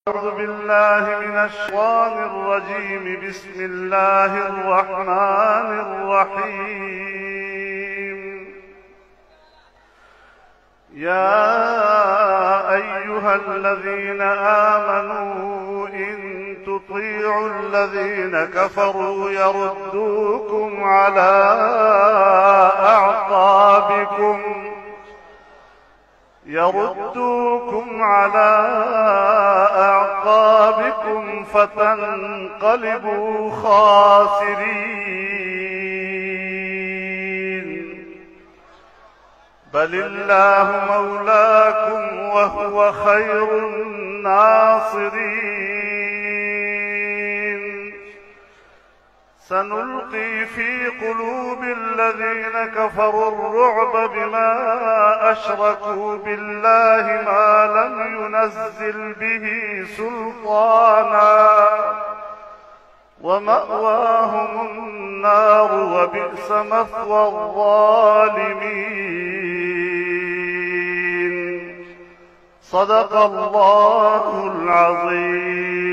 أعوذ بالله من الشيطان الرجيم. بسم الله الرحمن الرحيم. يا أيها الذين آمنوا إن تطيعوا الذين كفروا يردوكم على أعقابكم فتنقلبوا خاسرين. بل الله مولاكم وهو خير الناصرين. سنلقي في قلوب الذين كفروا الرعب بما أشركوا بالله ما لم ينزل به سلطانا ومأواهم النار وبئس مثوى الظالمين. صدق الله العظيم.